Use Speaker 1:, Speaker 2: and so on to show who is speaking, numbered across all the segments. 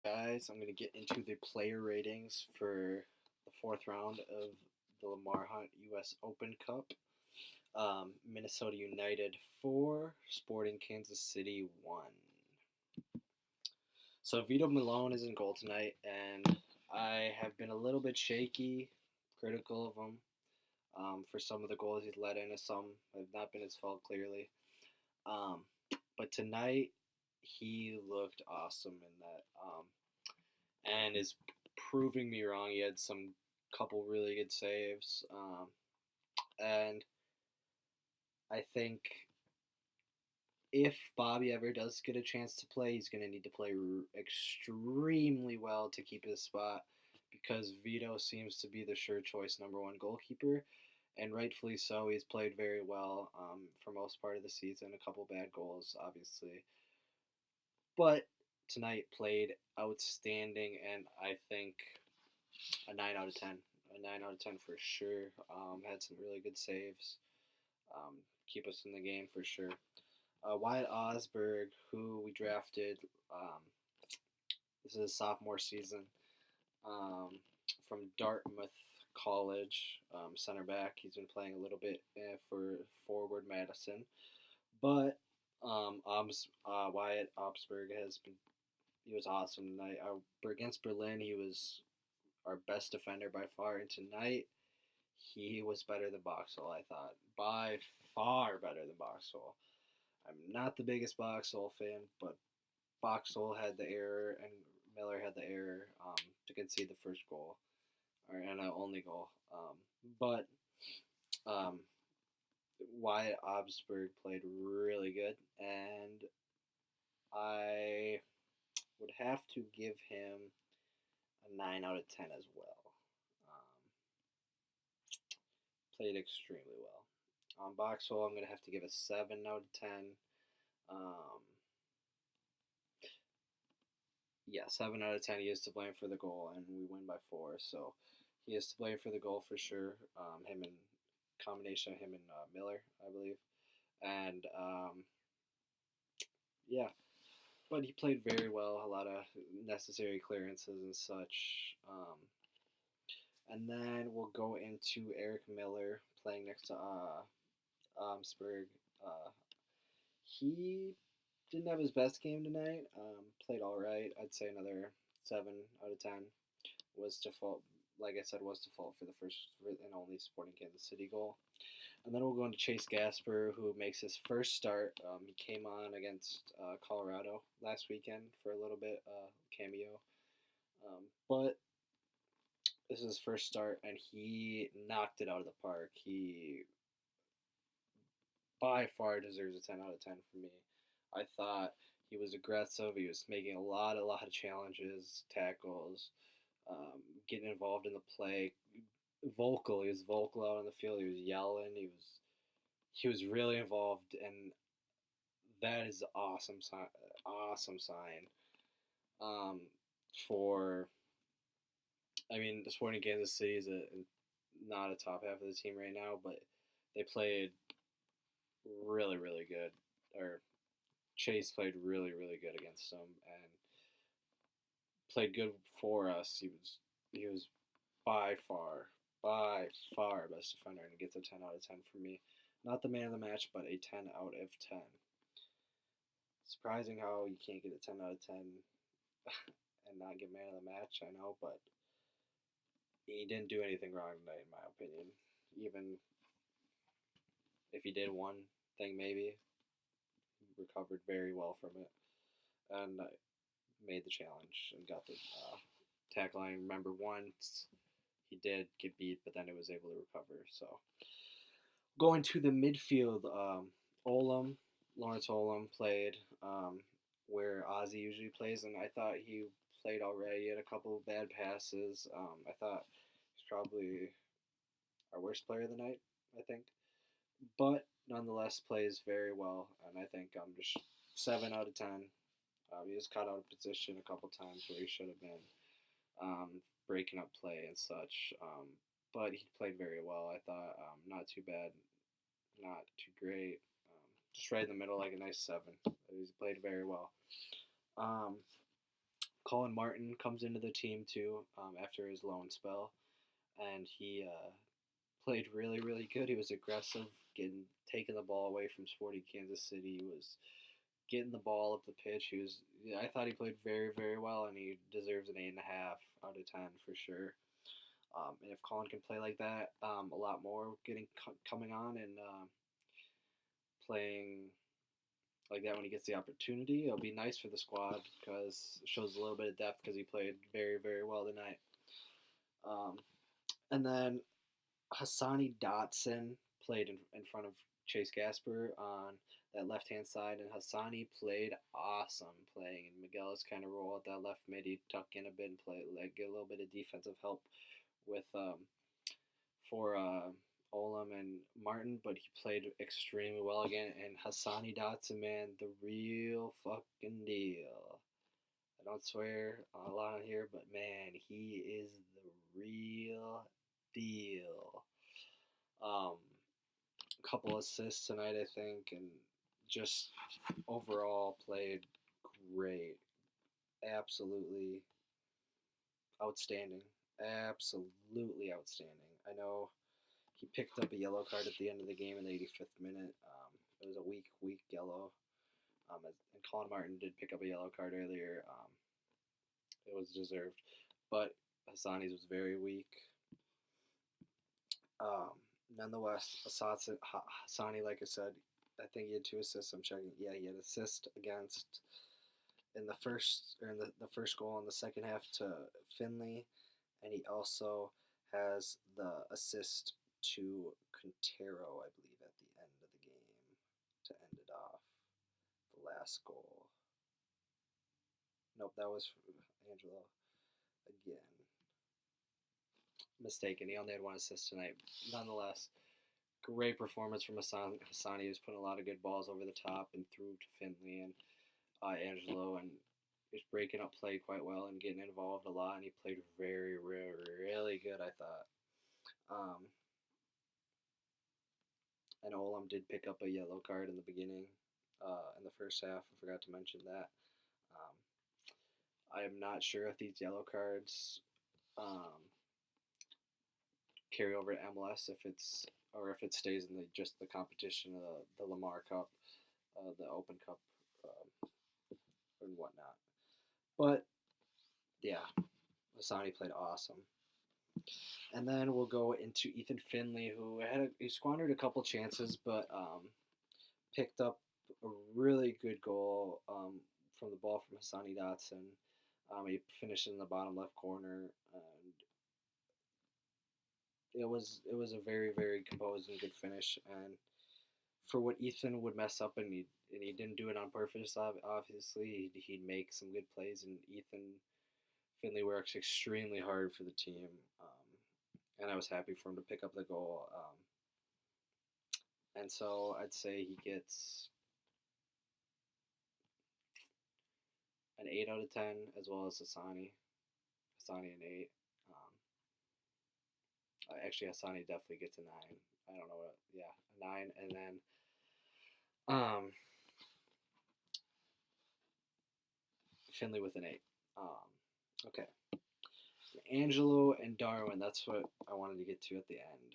Speaker 1: guys. I'm going to get into the player ratings for the fourth round of the Lamar Hunt U.S. Open Cup. Minnesota United 4, Sporting Kansas City 1. So Vito Malone is in goal tonight, and I have been a little bit shaky, critical of him for some of the goals he's let in. Some have not been his fault, clearly. But tonight, he looked awesome in that, and is proving me wrong. He had some couple really good saves, and I think if Bobby ever does get a chance to play, he's going to need to play extremely well to keep his spot, because Vito seems to be the sure choice number one goalkeeper, and rightfully so. He's played very well for most part of the season. A couple bad goals, obviously, but tonight played outstanding, and I think a 9 out of 10. A 9 out of 10 for sure. Had some really good saves. Keep us in the game for sure. Wyatt Osberg, who we drafted, this is his sophomore season, from Dartmouth College, center back. He's been playing a little bit for forward Madison, but Wyatt Obsberg he was awesome tonight. Against Berlin, he was our best defender by far, and tonight he was better than Boxall, I thought. By far better than Boxall. I'm not the biggest Boxall fan, but Boxall had the error and Miller had the error to concede the first goal, and the only goal. But Wyatt Obsberg played really good, and I would have to give him a 9 out of 10 as well. Played extremely well. On Boxall, I'm going to have to give a 7 out of 10. 7 out of 10. He is to blame for the goal, and we win by 4. So he is to blame for the goal for sure. Combination of him and Miller, I believe. And but he played very well. A lot of necessary clearances and such. And then we'll go into Eric Miller playing next to Spurg. He didn't have his best game tonight. Played all right. I'd say another 7 out of 10. Was to fault, like I said, was to fault for the first and only Sporting Kansas City goal. And then we'll go into Chase Gasper, who makes his first start. He came on against Colorado last weekend for a little bit, cameo. But this is his first start, and he knocked it out of the park. He by far deserves a 10 out of 10 for me. I thought he was aggressive. He was making a lot of challenges, tackles, getting involved in the play. Vocal. He was vocal out on the field. He was yelling. He was really involved, and that is an awesome sign. For the Sporting Kansas City is not a top half of the team right now, but they played really good. Or Chase played really good against them and played good for us. He was by far best defender, and gets a 10 out of 10 for me. Not the man of the match, but a 10 out of 10. Surprising how you can't get a 10 out of 10 and not get man of the match, I know, but he didn't do anything wrong tonight, in my opinion. Even if he did one thing, maybe, he recovered very well from it and made the challenge and got the tackle. I remember once he did get beat, but then he was able to recover. So going to the midfield, Lawrence Olam played where Ozzy usually plays, and I thought he played already. He had a couple of bad passes. I thought he's probably our worst player of the night, I think. But nonetheless, plays very well, and I think just 7 out of 10. He was caught out of position a couple times where he should have been, breaking up play and such. But he played very well. I thought not too bad, not too great. Just right in the middle, like a nice 7. He played very well. Colin Martin comes into the team too after his loan spell, and he played really, really good. He was aggressive, taking the ball away from Sporting Kansas City. He was getting the ball up the pitch. I thought he played very, very well, and he deserves an 8.5 out of 10 for sure. And if Colin can play like that a lot more, coming on and playing like that when he gets the opportunity, it'll be nice for the squad because it shows a little bit of depth because he played very, very well tonight. And then Hassani Dotson played in front of Chase Gasper on that left-hand side, and Hassani played awesome playing in Miguel's kind of role at that left mid. He tuck in a bit and get a little bit of defensive help with for Olam and Martin, but he played extremely well again. And Hassani Dotson, man, the real fucking deal. I don't swear a lot on here, but man, he is the real deal. A couple assists tonight, I think, and just overall played great. Absolutely outstanding. Absolutely outstanding. I know he picked up a yellow card at the end of the game in the 85th minute. It was a weak yellow. And Colin Martin did pick up a yellow card earlier. It was deserved. But Hassani's was very weak. Nonetheless, Hassani, like I said, I think he had 2 assists. I'm checking. Yeah, he had an assist against in the first goal in the second half to Finley, and he also has the assist to Quintero, I believe, at the end of the game to end it off. The last goal. Nope, that was Angelo again. Mistaken. He only had 1 assist tonight. Nonetheless, great performance from Hassani. He was putting a lot of good balls over the top and through to Finley and Angelo, and he was breaking up play quite well and getting involved a lot, and he played very, really good, I thought. And Olam did pick up a yellow card in the beginning, in the first half. I forgot to mention that. I am not sure if these yellow cards carry over to MLS, if it stays in just the competition of the Lamar Cup, the Open Cup, and whatnot. But yeah, Hassani played awesome. And then we'll go into Ethan Finley, who he squandered a couple chances, but picked up a really good goal from the ball from Hassani Dotson. He finished in the bottom left corner, and it was a very, very composed and good finish. And for what Ethan would mess up, and he didn't do it on purpose, obviously, he'd make some good plays, and Ethan Finley works extremely hard for the team, and I was happy for him to pick up the goal. And so I'd say he gets an 8 out of 10, as well as Hassani. Hassani an 8. Actually, Hassani definitely gets a 9. I don't know what. Yeah, a 9, and then Finley with an 8. Okay. Angelo and Darwin, that's what I wanted to get to at the end.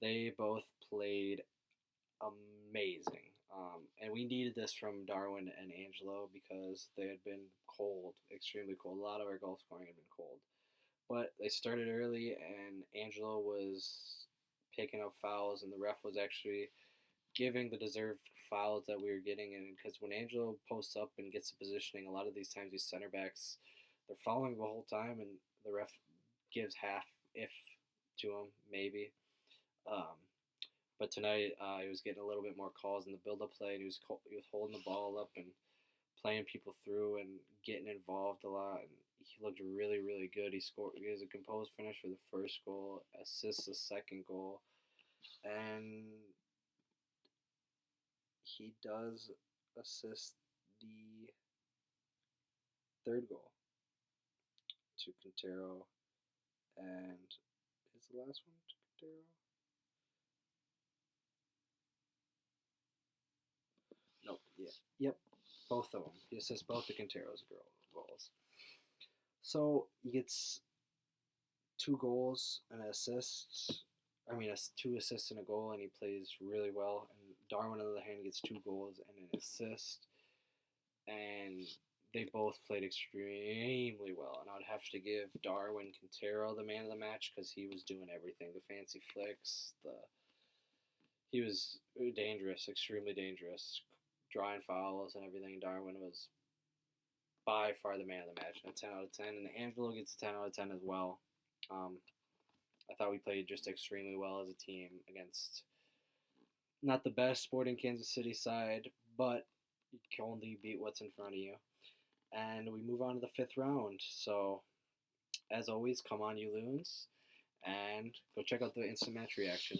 Speaker 1: They both played amazing. And we needed this from Darwin and Angelo because they had been cold, extremely cold. A lot of our goal scoring had been cold. But they started early, and Angelo was picking up fouls, and the ref was actually giving the deserved fouls that we were getting. And because when Angelo posts up and gets the positioning, a lot of these times these center backs, they're following the whole time, and the ref gives half if to him, maybe. But tonight he was getting a little bit more calls in the build-up play, and he was holding the ball up and playing people through and getting involved a lot. And he looked really, really good. He has a composed finish for the first goal, assists the second goal, and he does assist the third goal to Quintero, and is the last one to Quintero? Nope. Yeah. Yep. both of them. He assists both the Quinteros goals. So he gets 2 goals and an assist. I mean, 2 assists and a goal, and he plays really well. And Darwin, on the other hand, gets 2 goals and an assist, and they both played extremely well. And I would have to give Darwin Quintero the man of the match because he was doing everything: the fancy flicks, he was dangerous, extremely dangerous, drawing fouls and everything. Darwin was by far the man of the match, a 10 out of 10, and Angelo gets a 10 out of 10 as well. I thought we played just extremely well as a team against not the best Sporting Kansas City side, but you can only beat what's in front of you. And we move on to the 5th round. So, as always, come on, you loons, and go check out the instant match reaction.